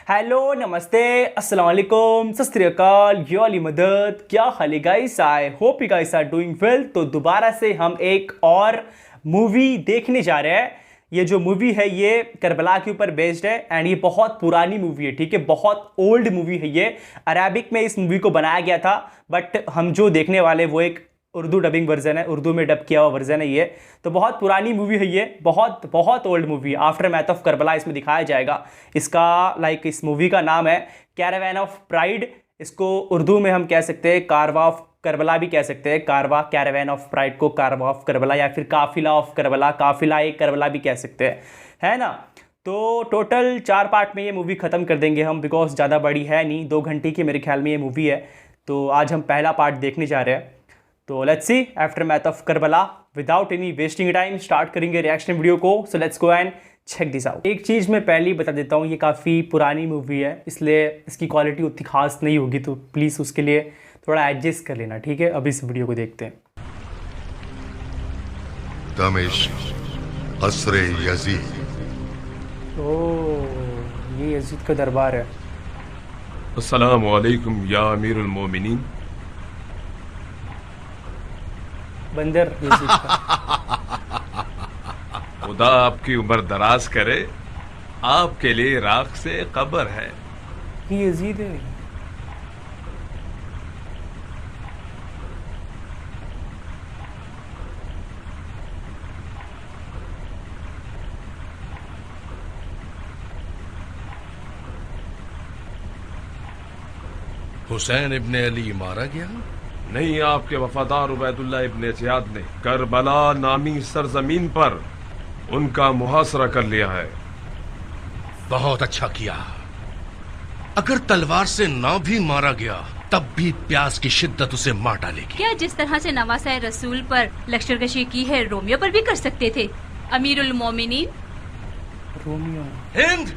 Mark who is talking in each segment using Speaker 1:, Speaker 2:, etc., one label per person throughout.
Speaker 1: Hello नमस्ते अस्सलाम वालेकुम सत श्री अकाल ये वाली मदद क्या हाल है guys. I hope you guys are doing well. तो दोबारा से हम एक और मूवी देखने जा रहे हैं। ये जो मूवी है ये करबला के ऊपर बेस्ड है एंड ये बहुत पुरानी मूवी है, ठीक है, बहुत ओल्ड मूवी है। ये अरेबिक में इस मूवी को बनाया गया था, बट हम जो देखने वाले वो एक उर्दू डबिंग वर्जन है, उर्दू में डब किया हुआ वर्जन है ये। तो बहुत पुरानी मूवी है ये, बहुत बहुत ओल्ड मूवी है। आफ्टर मैथ ऑफ करबला इसमें दिखाया जाएगा। इसका इस मूवी का नाम है कैरावैन ऑफ प्राइड। इसको उर्दू में हम कह सकते हैं कारवा ऑफ करबला भी कह सकते हैं। कारवा, कैरावैन ऑफ प्राइड को कारवा ऑफ करबला या फिर काफिला ऑफ करबला, काफिला एक करबला भी कह सकते हैं, है ना। तो टोटल 4 पार्ट में ये मूवी ख़त्म कर देंगे हम, बिकॉज ज़्यादा बड़ी है नहीं, 2 घंटे की मेरे ख्याल में ये मूवी है। तो आज हम पहला पार्ट देखने जा रहे हैं। तो let's see aftermath of Karbala without any wasting time start करेंगे रिएक्शन वीडियो को। So let's go and check this out. एक चीज़ मैं पहले ही बता देता हूँ, ये काफ़ी पुरानी मूवी है इसलिए इसकी क्वालिटी उतनी खास नहीं होगी, तो प्लीज़ उसके लिए थोड़ा एडजस्ट कर लेना, ठीक है। अभी इस वीडियो को देखते हैं।
Speaker 2: दमिश्क असरे यजीद।
Speaker 1: ओह, ये यजीद का दरबार है।
Speaker 3: अस्सलामु अलैकुम या अमीरुल मोमिनीन।
Speaker 1: बंदर यजीद का।
Speaker 3: खुदा आपकी उम्र दराज करे, आपके लिए राख से कब्र है।
Speaker 1: ये यजीद है।
Speaker 4: हुसैन इब्ने अली मारा गया?
Speaker 3: नहीं, आपके वफादार उबैदुल्लाह इब्ने जियाद ने करबला नामी सरजमीन पर उनका मुहासरा कर लिया है।
Speaker 4: बहुत अच्छा किया। अगर तलवार से ना भी मारा गया तब भी प्यास की शिद्दत उसे मार डालेगी।
Speaker 5: क्या जिस तरह से नवासा रसूल पर लश्करकशी की है रोमियो पर भी कर सकते थे अमीरुल मोमिनीन?
Speaker 1: रोमियो,
Speaker 4: हिंद!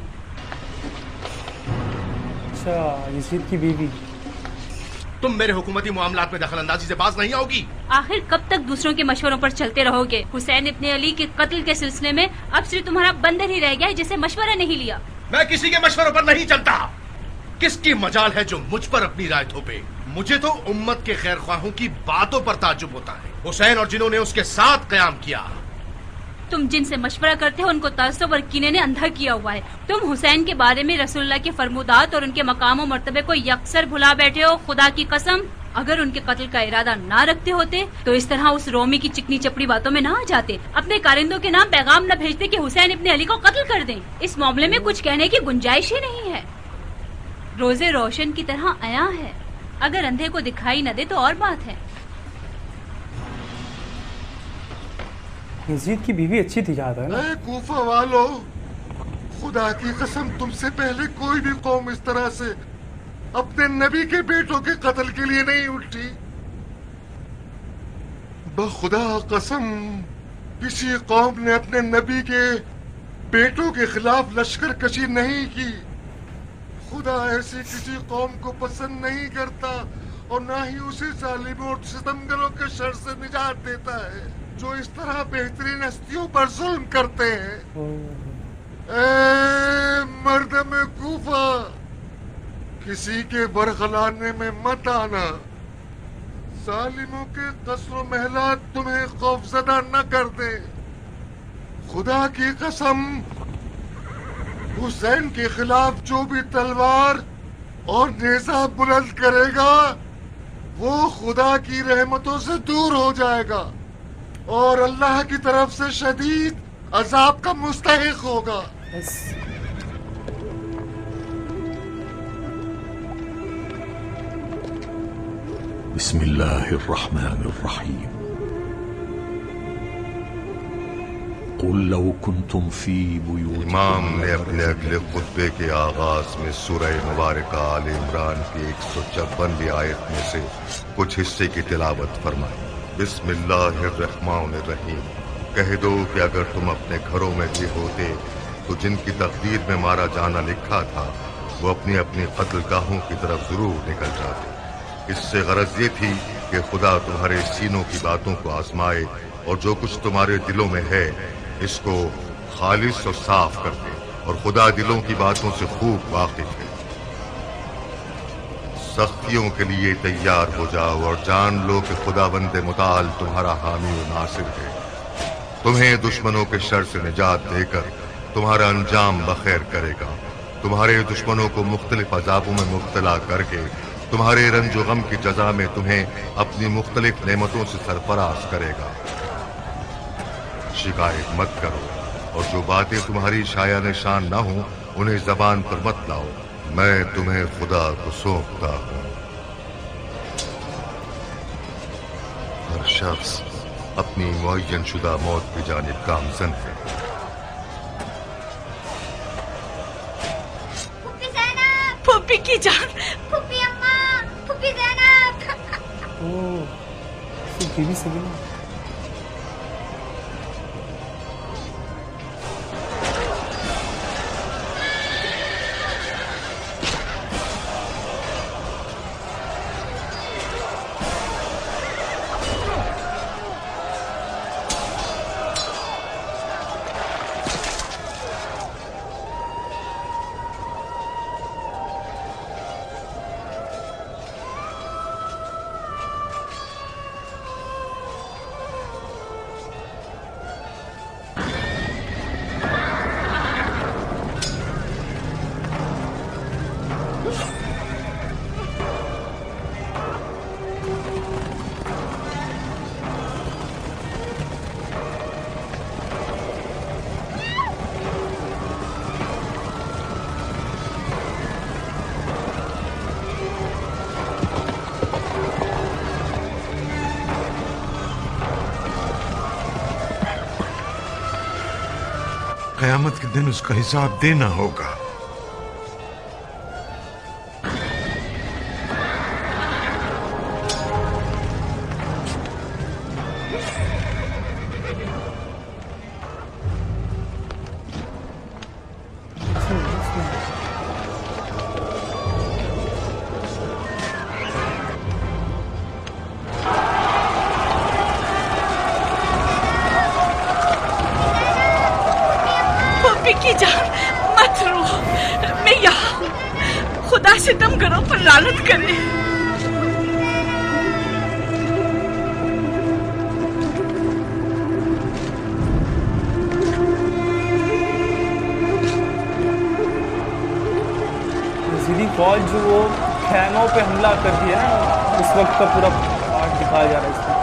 Speaker 1: अच्छा, यजीद की बीवी।
Speaker 4: तुम मेरे हुकूमती मामलात में दखल अंदाजी से बाज नहीं आओगी।
Speaker 5: आखिर कब तक दूसरों के मशवरों पर चलते रहोगे? हुसैन इब्ने अली के कत्ल के सिलसिले में अब सिर्फ तुम्हारा बंदर ही रह गया है जिसे मशवरा नहीं लिया।
Speaker 4: मैं किसी के मशवरों पर नहीं चलता। किसकी मजाल है जो मुझ पर अपनी राय थोपे? मुझे तो उम्मत के खैर ख्वाहों की बातों पर ताज्जुब होता है। हुसैन और जिन्होंने उसके साथ कयाम किया।
Speaker 5: तुम जिनसे मशवरा करते हो उनको तअस्सुब और कीने ने अंधा किया हुआ है। तुम हुसैन के बारे में रसूलुल्लाह के फरमुदात और उनके मकाम और मर्तबे को यकसर भुला बैठे हो। खुदा की कसम, अगर उनके कत्ल का इरादा ना रखते होते तो इस तरह उस रोमी की चिकनी चपड़ी बातों में ना आ जाते। अपने कारिंदों के नाम पैगाम न भेजते कि हुसैन इब्ने अली को कत्ल कर दें। इस मामले में कुछ कहने की गुंजाइश ही नहीं है। रोजे रोशन की तरह आया है, अगर अंधे को दिखाई न दे तो और बात है।
Speaker 1: यजीद की बीवी अच्छी थी, याद है ना।
Speaker 2: कूफा वालों, खुदा की कसम तुमसे पहले कोई भी कौम इस तरह से अपने नबी के बेटों के कत्ल के लिए नहीं उठी। बखुदा कसम किसी कौम ने अपने नबी के बेटों के खिलाफ लश्कर कशी नहीं की। खुदा ऐसी किसी कौम को पसंद नहीं करता और ना ही उसे जालिमों और सितमगरों के शर से निजात देता है जो इस तरह बेहतरीन हस्तियों पर जुल्म करते हैं। मर्दम कूफा, किसी के बरगलाने में मत आना। जालिमों के कसर महलात तुम्हें खौफजदा न कर दे। खुदा की कसम, हुसैन के खिलाफ जो भी तलवार और नेजा बुलंद करेगा वो खुदा की रहमतों से दूर हो जाएगा और अल्लाह की तरफ से शदीद अजाब का मुस्तहिक होगा।
Speaker 6: बिस्मिल्लाहिर्रहमानिर्रहीम। कुल लौ कुंतुम फी बुयूतिकुम।
Speaker 2: इमाम ने अपने अगले खुतबे के आगाज में सूरह मुबारका आल इमरान की 154वीं आयत में से कुछ हिस्से की तिलावत फरमाई। बिस्मिल्लाहिर्रहमानिर्रहीम। कह दो कि अगर तुम अपने घरों में भी होते तो जिनकी तकदीर में मारा जाना लिखा था वो अपनी अपनी कत्लगाहों की तरफ जरूर निकल जाते। इससे गरज ये थी कि खुदा तुम्हारे सीनों की बातों को आजमाए और जो कुछ तुम्हारे दिलों में है इसको खालिस और साफ कर दे। और खुदा दिलों की बातों से खूब वाकिफ है। सख्तियों के लिए तैयार हो जाओ और जान लो कि खुदावंद मुताल तुम्हारा हामी और नासिर है। तुम्हें दुश्मनों के शर से निजात देकर तुम्हारा अंजाम बखैर करेगा। तुम्हारे दुश्मनों को मुख्तलिफ अजाबों में मुब्तला करके तुम्हारे रंजो गम की जजा में तुम्हें अपनी मुख्तलिफ नेमतों से सरफराज करेगा। शिकायत मत करो और जो बातें तुम्हारी शायान शान न हो उन्हें जबान पर मत लाओ। मैं तुम्हें खुदा को सौंपता हूं। हर शख्स अपनी मुअय्यन शुदा मौत की जानिब गामजन है।
Speaker 7: फूफी की जान,
Speaker 8: फूफी अम्मा, फूफी ज़ैनब।
Speaker 1: बीबी सगीना।
Speaker 9: कयामत के दिन उसका हिसाब देना होगा।
Speaker 7: की जान, मत रो, मैं यहाँ हूँ। खुदा सितमगरों पर लानत करे।
Speaker 1: यजीदी फौज जो वो खैमों पे हमला कर दिया ना, उस वक्त का पूरा पार्ट दिखाया जा रहा है इसमें।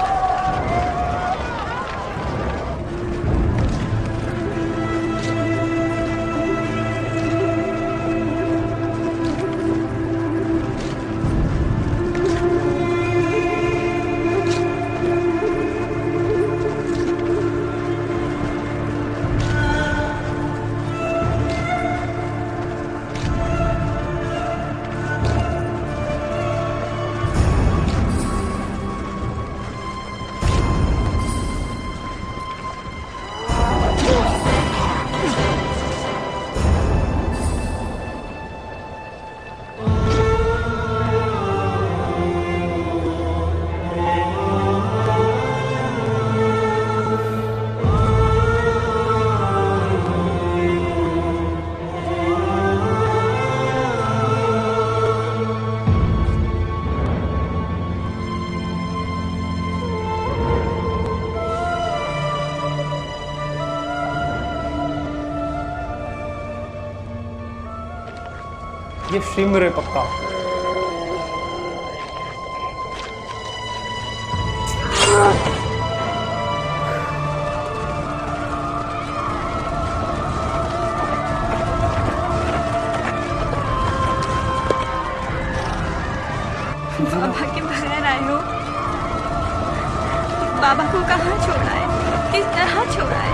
Speaker 1: ये शिमर है पक्का।
Speaker 7: बाबा के बगैर आए हो? बाबा को कहाँ छोड़ा है? किस तरह छोड़ा है?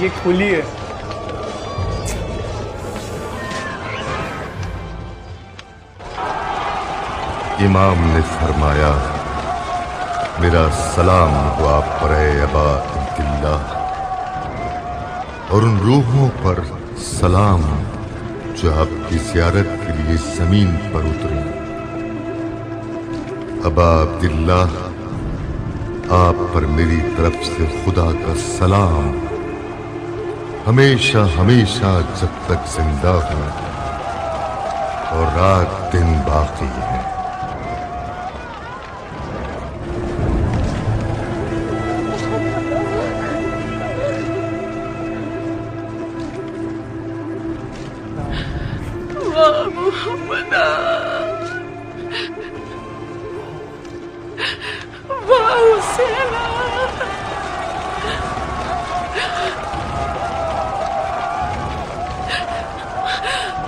Speaker 1: ये खुली है।
Speaker 2: इमाम ने फरमाया, मेरा सलाम हो आप पर अबा अब्दुल्लाह, और उन रूहों पर सलाम जो आपकी ज़ियारत के लिए जमीन पर उतरी। अबा अब्दुल्लाह, आप पर मेरी तरफ से खुदा का सलाम, हमेशा हमेशा जब तक जिंदा हूं और रात दिन बाकी है।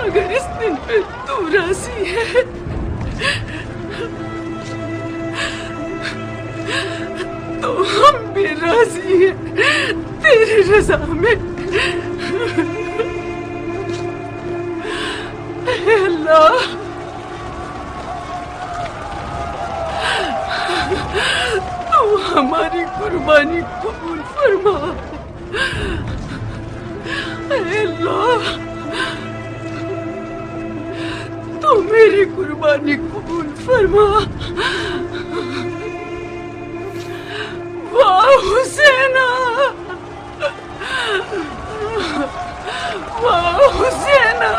Speaker 7: अगर इस दिन पे तू राजी है तो हम भी राजी हैं तेरी रजा में। अल्लाह, तू हमारी कुर्बानी कबूल फरमा। अल्लाह, तू मेरी कुर्बानी कबूल फरमा। वाह हुसैना, वाह हुसैना।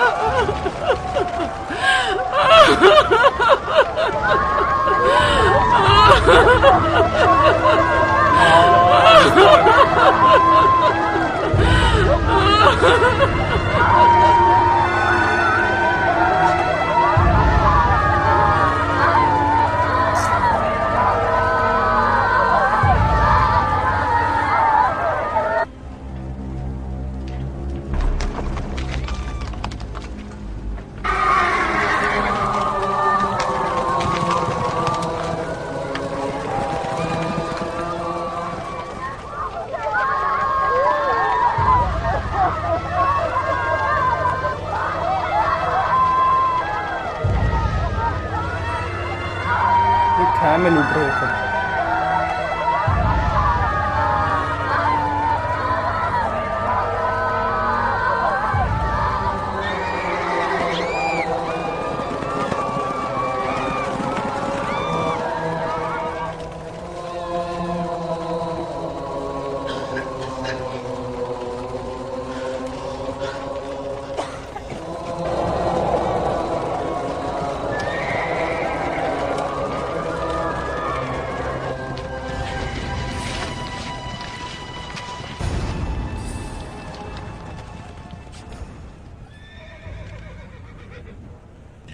Speaker 1: में लूट रहे थे।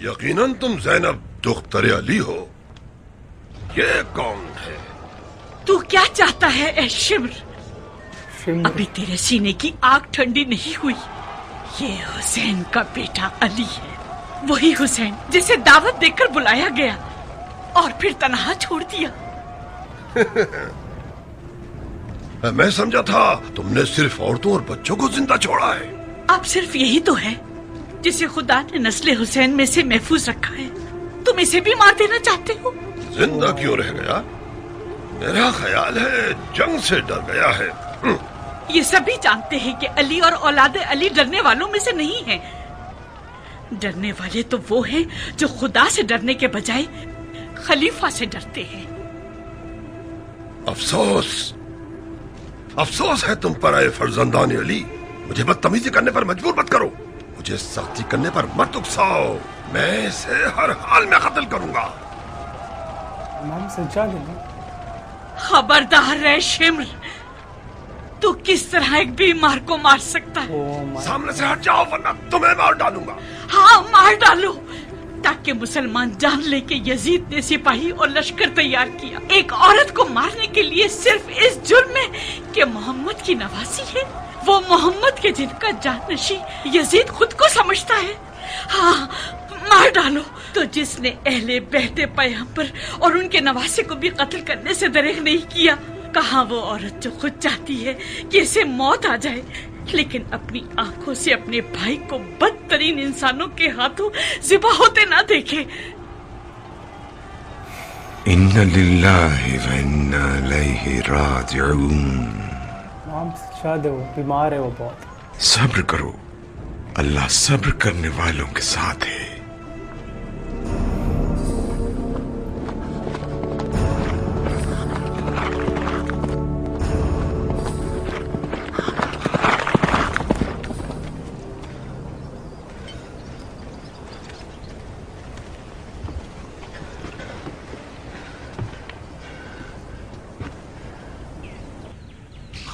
Speaker 3: यकीनन तुम ज़ैनब दुख्तर अली हो। ये कौन है?
Speaker 7: तू क्या चाहता है ए शिम्र? अभी तेरे सीने की आग ठंडी नहीं हुई। ये हुसैन का बेटा अली है, वही हुसैन जिसे दावत देकर बुलाया गया और फिर तन्हा छोड़ दिया।
Speaker 3: मैं समझा था तुमने सिर्फ औरतों और बच्चों को जिंदा छोड़ा है।
Speaker 7: अब सिर्फ यही तो है जिसे खुदा ने नस्ले हुसैन में से महफूज रखा है। तुम इसे भी मार देना चाहते हो?
Speaker 3: जिंदा क्यों रह गया? मेरा ख्याल है जंग से डर गया है।
Speaker 7: ये सभी जानते हैं कि अली और औलाद अली डरने वालों में से नहीं हैं। डरने वाले तो वो हैं जो खुदा से डरने के बजाय खलीफा से डरते हैं।
Speaker 3: अफसोस, अफसोस है तुम पर आए फर्जंदान अली। मुझे बदतमीजी करने पर मजबूर मत करो, मुझे सख्ती करने पर मत उकसाओ। मैं इसे हर हाल में कत्ल करूंगा।
Speaker 1: इमाम सज्जा देना।
Speaker 7: खबरदार रहे शिम्र, तू किस तरह एक बीमार को मार सकता है?
Speaker 3: सामने से हट जाओ वरना तुम्हें मार डालूंगा।
Speaker 7: हाँ, मार डालो ताकि मुसलमान जान ले कि यजीद ने सिपाही और लश्कर तैयार किया एक औरत को मारने के लिए, सिर्फ इस जुर्म में कि मोहम्मद की नवासी है। वो मोहम्मद के जिनका जाननशी यजीद खुद को समझता है। हाँ, मार डालो। तो जिसने अहले बहते पैगंबर और उनके नवासे को भी कत्ल करने से दरेग नहीं किया, कहाँ वो औरत जो खुद चाहती है कि इसे मौत आ जाए, लेकिन अपनी आंखों से अपने भाई को बदतरीन इंसानों के हाथों ज़िबा होते ना देखे।
Speaker 9: इन्ना लिल्लाहि व इन्ना इलैहि राजिऊन।
Speaker 1: नाम से शायद वो बीमार है, वो बहुत।
Speaker 9: सब्र करो, अल्लाह सब्र करने वालों के साथ है।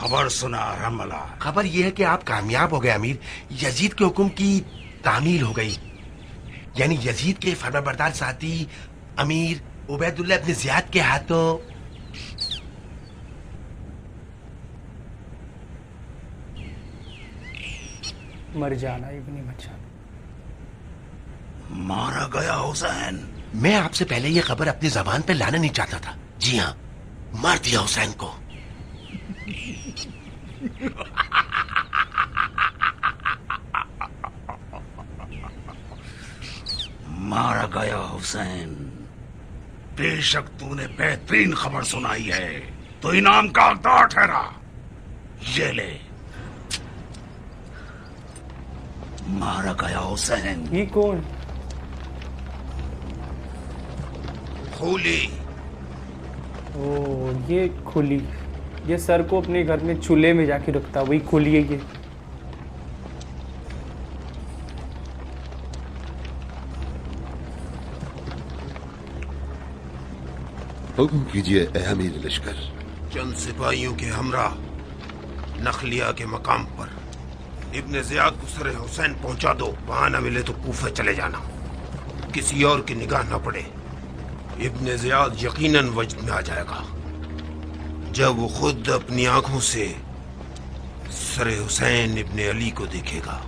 Speaker 10: खबर सुना रमला।
Speaker 4: खबर यह है कि आप कामयाब हो गए अमीर। यजीद के हुक्म की तामील हो गई, यानी यजीद के फरमाबरदार साथी अमीर उबैदुल्लाह इब्न ज़ियाद के हाथों
Speaker 1: मर जाना, इब्न मर जाना।
Speaker 10: मारा गया हुसैन।
Speaker 4: मैं आपसे पहले यह खबर अपनी जबान पे लाना नहीं चाहता था। जी हाँ, मार दिया हुसैन को।
Speaker 10: मारा गया हुसैन। बेशक तूने बेहतरीन खबर सुनाई है, तो इनाम का हकदार ठहरा। ये ले, मारा गया हुसैन।
Speaker 1: ये कौन?
Speaker 10: खूली।
Speaker 1: ओ, ये खुली, ये सर को अपने घर में चूल्हे में जाके रखता, वही खुली है ये।
Speaker 3: हुक्म कीजिए ए अमीर लश्कर।
Speaker 11: चंद सिपाहियों के हमरा नखलिया के मकाम पर इब्न ज़ियाद को सर हुसैन पहुंचा दो। वहां न मिले तो कूफे चले जाना, किसी और की निगाह न पड़े। इब्न ज़ियाद यकीनन वजद में आ जाएगा जब वो खुद अपनी आंखों से सर हुसैन इब्न अली को देखेगा।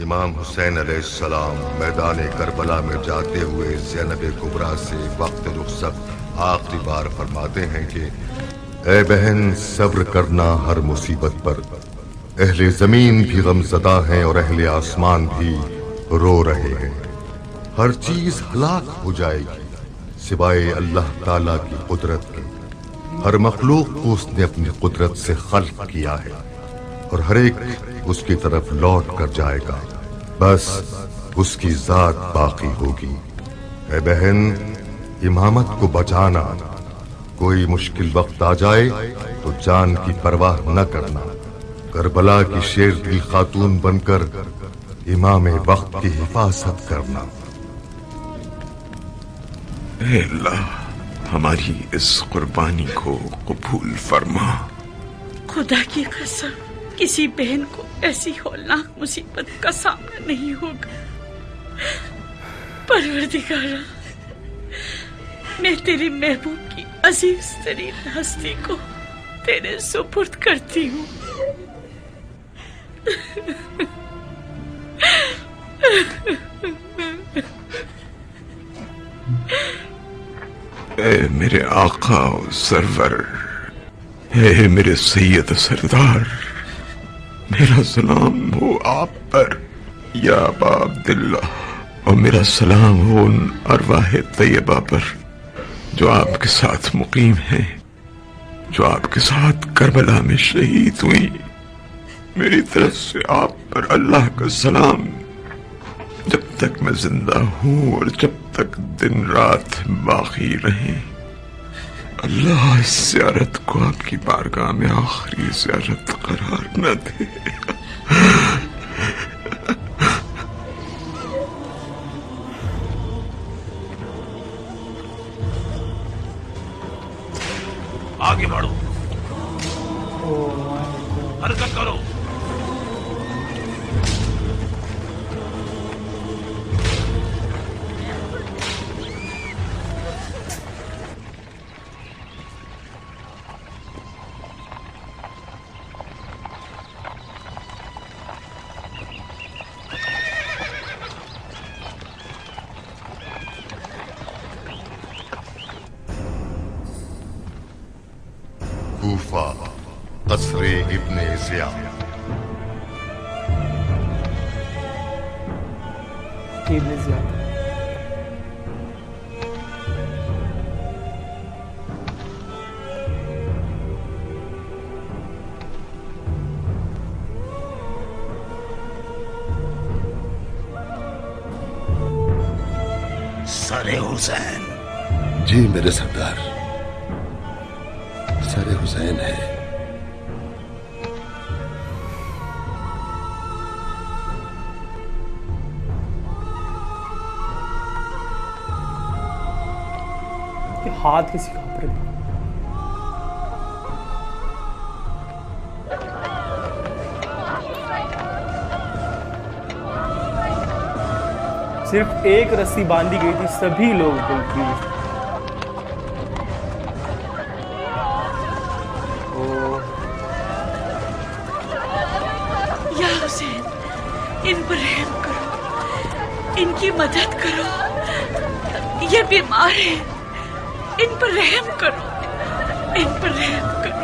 Speaker 3: इमाम हुसैन अलैहिस्सलाम मैदान करबला में जाते हुए ज़ैनब कुबरा से वक्त रुखसत आखिरी बार फरमाते हैं कि ए बहन, सब्र करना हर मुसीबत पर। अहले जमीन भी गमज़दा हैं और अहले आसमान भी रो रहे हैं। हर चीज हलाक हो जाएगी सिवाय अल्लाह ताला की कुदरत के। हर मखलूक को उसने अपनी कुदरत से खल्क किया है और हर एक उसकी तरफ लौट कर जाएगा। बस उसकी जात बाकी होगी। ए बहन, इमामत को बचाना। कोई मुश्किल वक्त आ जाए तो जान की परवाह न करना। करबला की शेर दिल खातून बनकर इमाम वक्त की हिफाजत करना।
Speaker 9: ऐ अल्लाह, हमारी इस कुर्बानी को कबूल फरमा।
Speaker 7: खुदा की कसम, किसी बहन को ऐसी हौलनाक मुसीबत का सामना नहीं होगा। परवरदिगारा, मैं तेरी महबूब की अजीज तरीन हस्ती को तेरे सुपुर्द करती हूँ।
Speaker 9: ए मेरे आका और सरवर, ए मेरे सैयद सरदार, मेरा सलाम हो आप पर या अबा अब्दुल्लाह, और मेरा सलाम हो उन अरवाह तैयबा पर जो आपके साथ मुकीम हैं, जो आपके साथ करबला में शहीद हुई। मेरी तरफ से आप पर अल्लाह का सलाम, जब तक मैं जिंदा हूँ और जब तक दिन रात बाकी रहे। अल्लाह इस ज़ियारत को आपकी बारगाह में आखिरी ज़ियारत करार न दे।
Speaker 10: आगे बढ़ो, हरकत करो।
Speaker 3: Kufa, क़स्रे Ibn Ziyad.
Speaker 1: इब्न ज़ियाद।
Speaker 10: सरे हुसैन।
Speaker 12: जी मेरे सरदार, सरे हुसैन है।
Speaker 1: हाथ किसी का पर सिर्फ एक रस्सी बांधी गई थी, सभी लोग बिल्कुल।
Speaker 7: या हुसैन, इन पर रहम करो, इनकी मदद करो, ये बीमार है, इन पर रहम करो, इन पर रहम करो।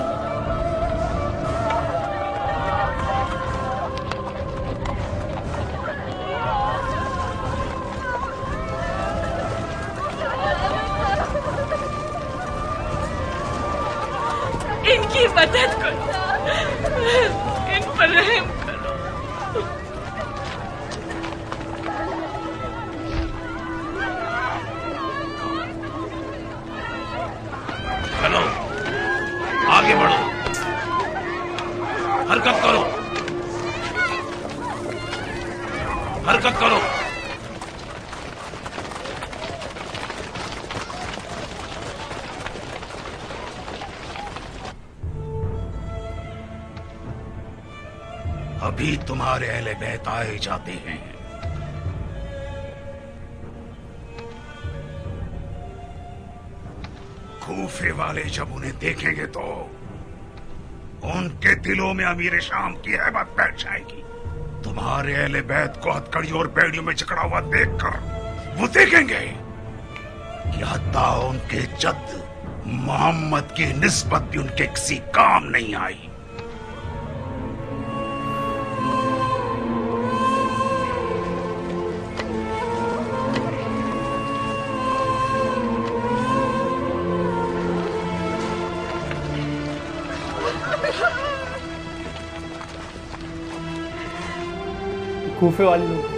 Speaker 7: इनकी मदद करो, इन पर रहम करो।
Speaker 10: चलो आगे बढ़ो, हरकत करो, हरकत करो। अभी तुम्हारे अहले बैत आए जाते हैं। कूफे वाले जब उन्हें देखेंगे तो उनके दिलों में अमीर शाम की हैबत बैठ जाएगी। तुम्हारे अहले बैत को हथकड़ी और बेड़ियों में जकड़ा हुआ देखकर वो देखेंगे कि हत्ता उनके जद मोहम्मद की निस्बत भी उनके किसी काम नहीं आई।
Speaker 1: कूफे वाले लोग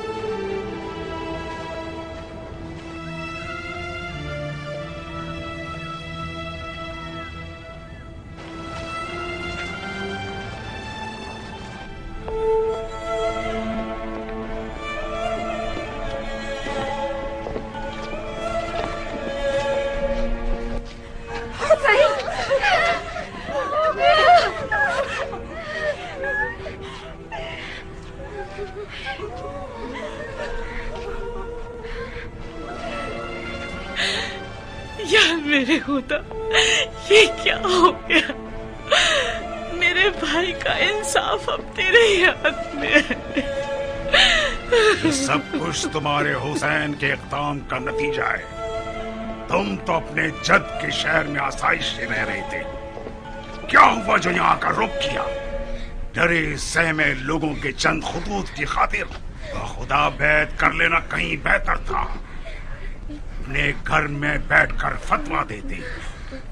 Speaker 7: या मेरे खुदा, ये क्या हो गया? मेरे भाई का इंसाफ अब तेरे ही हाथ में है।
Speaker 10: ये सब कुछ तुम्हारे हुसैन के इक़दाम का नतीजा है। तुम तो अपने जद के शहर में आसाइश से रह रहे थे। क्या हुआ जो यहाँ का रुख किया? डरे सहमे लोगों के चंद खुतूत की खातिर खुदा बैत कर लेना कहीं बेहतर था। अपने घर में बैठकर फतवा देते,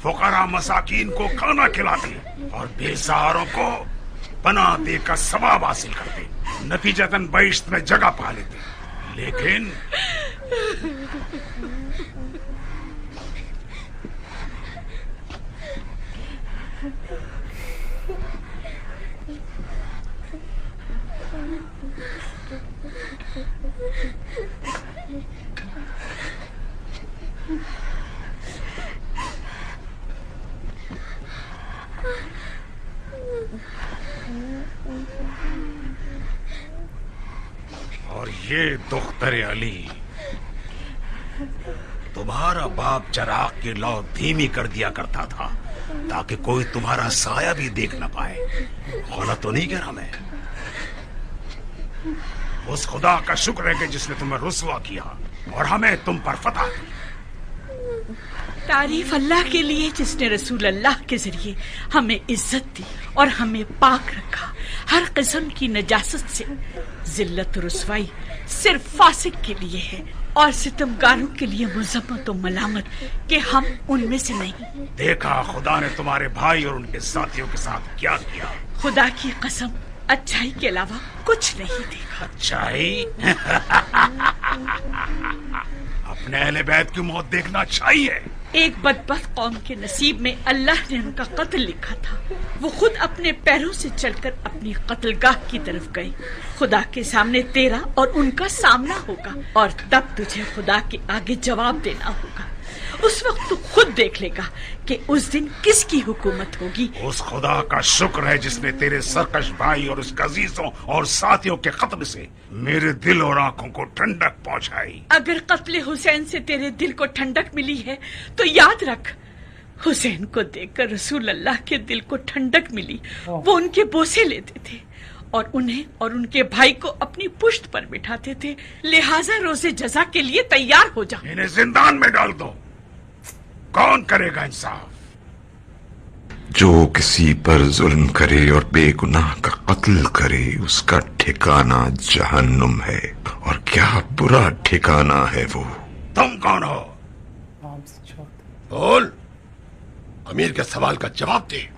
Speaker 10: फुकरा मसाकीन को खाना खिलाते और बेसहारों को पनाह देकर सवाब हासिल करते, नतीजतन बहिश्त में जगह पा लेते। लेकिन और ये दुख्तर अली, तुम्हारा बाप चराग की लौ धीमी कर दिया करता था ताकि कोई तुम्हारा साया भी देख न पाए। गलत तो नहीं कह रहा मैं? उस खुदा का शुक्र है कि जिसने तुम्हें रुसवा किया और हमें तुम पर फतह दी।
Speaker 7: तारीफ अल्लाह के लिए जिसने रसूल अल्लाह के जरिए हमें इज्जत दी और हमें पाक रखा, हर किस्म की नजासत से, जिल्लत रुसवाई सिर्फ फासिक के लिए है और सितमगारों के लिए मुज़म्मत और मलामत कि हम उनमें से नहीं।
Speaker 10: देखा खुदा ने तुम्हारे भाई और उनके साथियों के साथ क्या किया।
Speaker 7: खुदा की कसम, अच्छाई के अलावा कुछ नहीं देखा।
Speaker 10: अच्छाई? अपने अहले बैत की मौत देखना चाहिए।
Speaker 7: एक बदबख्त कौम के नसीब में अल्लाह ने उनका कत्ल लिखा था। वो खुद अपने पैरों से चलकर अपनी कत्लगाह की तरफ गए। खुदा के सामने तेरा और उनका सामना होगा और तब तुझे खुदा के आगे जवाब देना होगा। उस वक्त तू खुद देख लेगा कि उस दिन किसकी हुकूमत होगी।
Speaker 10: उस खुदा का शुक्र है जिसने तेरे सरकश भाई और उसके अजीजों और साथियों के कत्ल से मेरे दिल और आंखों को ठंडक पहुंचाई।
Speaker 7: अगर कत्ले हुसैन से तेरे दिल को ठंडक मिली है तो याद रख, हुसैन को देखकर रसूल अल्लाह के दिल को ठंडक मिली। वो उनके बोसे लेते थे और उन्हें और उनके भाई को अपनी पुश्त पर बिठाते थे। लिहाजा रोजे जजा के लिए तैयार हो जा।
Speaker 10: इन्हें जिंदान में डाल दो। कौन करेगा इंसाफ?
Speaker 9: जो किसी पर जुल्म करे और बेगुनाह का कत्ल करे उसका ठिकाना जहन्नुम है, और क्या बुरा ठिकाना है वो।
Speaker 10: तुम कौन हो?
Speaker 11: बोल, अमीर के सवाल का जवाब दे।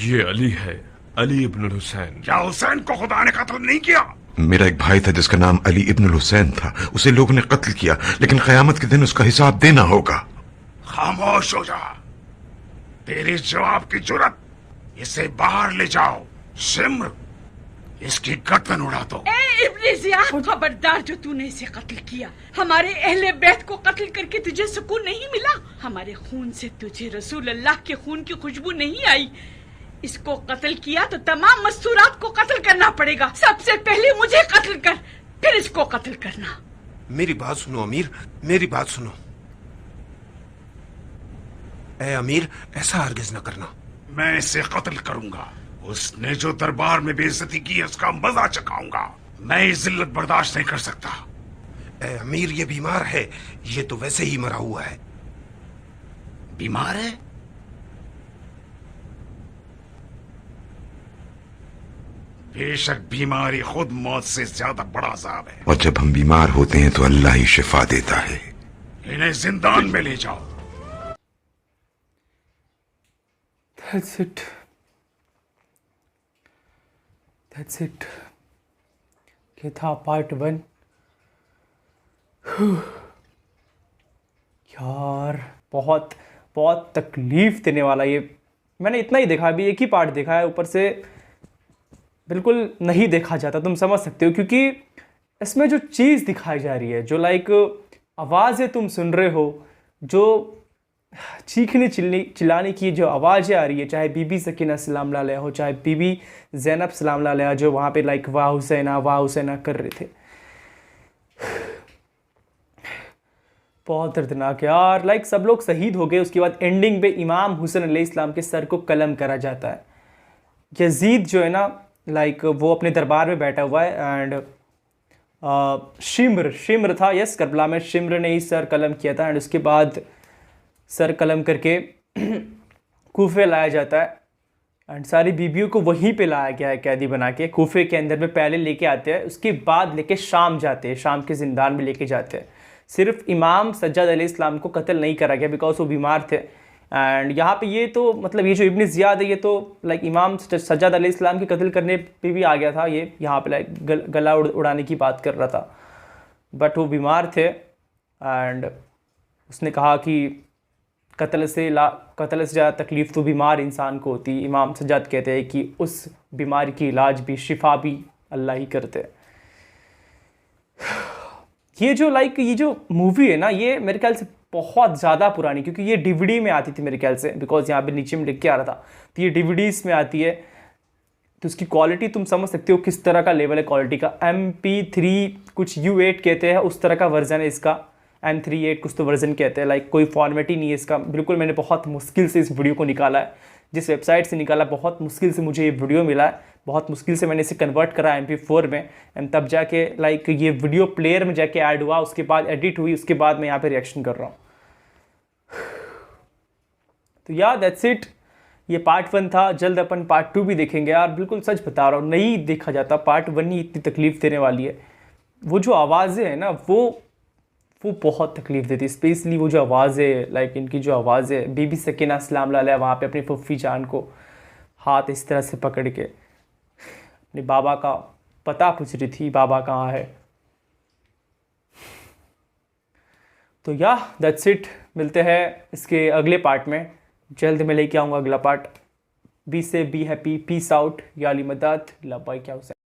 Speaker 6: ये अली है, अली इब्न हुसैन।
Speaker 10: क्या हुसैन को खुदा ने कत्ल नहीं किया?
Speaker 9: मेरा एक भाई था जिसका नाम अली इब्न हुसैन था, उसे लोगों ने कत्ल किया, लेकिन कयामत के दिन उसका हिसाब देना होगा।
Speaker 10: खामोश हो जा। तेरी जवाब की जुर्रत, इसे बाहर ले जाओ। शिम्र, इसकी गर्दन उड़ा दो।
Speaker 7: ए इब्ने ज़ियाद, खबरदार जो तूने इसे कत्ल किया। हमारे अहले बैत को कत्ल करके तुझे सुकून नहीं मिला। हमारे खून से तुझे रसूल अल्लाह के खून की खुशबू नहीं आई। इसको कत्ल किया तो तमाम मस्तूरात को कत्ल करना पड़ेगा। सबसे पहले मुझे कत्ल कर, फिर इसको कत्ल करना।
Speaker 11: मेरी बात सुनो अमीर, मेरी बात सुनो। ए अमीर, ऐसा हरगिज न करना।
Speaker 10: मैं इसे कत्ल करूंगा। उसने जो दरबार में बेइज्जती की है उसका मजा चखाऊंगा। मैं ये जिल्लत बर्दाश्त नहीं कर सकता।
Speaker 11: ए अमीर, ये बीमार है। ये तो वैसे ही मरा हुआ है।
Speaker 10: बीमार है? बेशक बीमारी खुद मौत से ज्यादा बड़ा अजाब है।
Speaker 9: और जब हम बीमार होते हैं तो अल्लाह ही शिफा देता है।
Speaker 10: इन्हें जिंदान में ले जाओ।
Speaker 1: That's it. That's it. ये था पार्ट 1। यार बहुत बहुत तकलीफ देने वाला ये। मैंने इतना ही देखा, अभी एक ही पार्ट देखा है, ऊपर से बिल्कुल नहीं देखा जाता, तुम समझ सकते हो, क्योंकि इसमें जो चीज़ दिखाई जा रही है, जो लाइक आवाज़ें तुम सुन रहे हो, जो चीखने चिल्लाने की जो आवाज़ें आ रही है, चाहे बीबी सकीना सलाम अलैहा हो, चाहे बीबी ज़ैनब सलाम अलैहा, जो वहाँ पे लाइक वाह हुसैना कर रहे थे। बहुत दर्दनाक यार। लाइक सब लोग शहीद हो गए। उसके बाद एंडिंग पे इमाम हुसैन अलैहिस्सलाम के सर को कलम करा जाता है। यजीद जो है ना, लाइक वो अपने दरबार में बैठा हुआ है एंड शिम्र था, यस, करबला में शिम्र ने ही सर कलम किया था। एंड उसके बाद सर कलम करके कूफे लाया जाता है एंड सारी बीबियों को वहीं पे लाया गया है कैदी बना के। कूफे के अंदर में पहले लेके आते हैं, उसके बाद लेके शाम जाते हैं, शाम के ज़िंदान में लेके जाते हैं। सिर्फ इमाम सज्जाद अलैहिस्सलाम को कत्ल नहीं करा गया बिकॉज वो बीमार थे। एंड यहाँ पे ये तो मतलब ये जो इब्न ज़ियाद है, ये तो लाइक इमाम सज्जाद अलैहिस्सलाम के कत्ल करने पे भी आ गया था। ये यहाँ पे लाइक गला उड़ाने की बात कर रहा था, बट वो बीमार थे एंड उसने कहा कि कत्ल से ज़्यादा तकलीफ़ तो बीमार इंसान को होती। इमाम सज्जाद कहते हैं कि उस बीमारी की इलाज भी, शिफा भी अल्लाह ही करते हैं। ये जो मूवी है ना, ये मेरे ख्याल से बहुत ज़्यादा पुरानी, क्योंकि ये DVD में आती थी मेरे ख्याल से, बिकॉज यहाँ पे नीचे में लिख के आ रहा था, तो ये DVDs में आती है। तो उसकी क्वालिटी तुम समझ सकते हो किस तरह का लेवल है क्वालिटी का। MP3 कुछ U8 कहते हैं, उस तरह का वर्जन है इसका। M38 कुछ तो वर्जन कहते हैं। लाइक कोई फॉर्मेट ही नहीं है इसका बिल्कुल। मैंने बहुत मुश्किल से इस वीडियो को निकाला है, जिस वेबसाइट से निकाला, बहुत मुश्किल से मुझे ये वीडियो मिला है। बहुत मुश्किल से मैंने इसे कन्वर्ट करा MP4 में एंड तब जाके लाइक ये वीडियो प्लेयर में जाके ऐड हुआ, उसके बाद एडिट हुई, उसके बाद मैं यहाँ पे रिएक्शन कर रहा हूँ। तो यार दैट्स इट। ये पार्ट 1 था। जल्द अपन पार्ट 2 भी देखेंगे यार। बिल्कुल सच बता रहा हूँ, नहीं देखा जाता। पार्ट 1 ही इतनी तकलीफ़ देने वाली है। वो जो आवाज़ें हैं ना वो बहुत तकलीफ़ देती है। स्पेशली वो जो आवाज़ें, लाइक इनकी जो आवाज़ें, बीबी सकीना सलाम अलैहा वहाँ पे अपनी फुफ्फी जान को हाथ इस तरह से पकड़ के अपने बाबा का पता पूछ रही थी, बाबा कहाँ है। तो या दैट्स इट, मिलते हैं इसके अगले पार्ट में। जल्द मैं लेके आऊँगा अगला पार्ट। बी से बी हैप्पी, पीस आउट, या अली मदद, लव बाय, क्या हुसैन।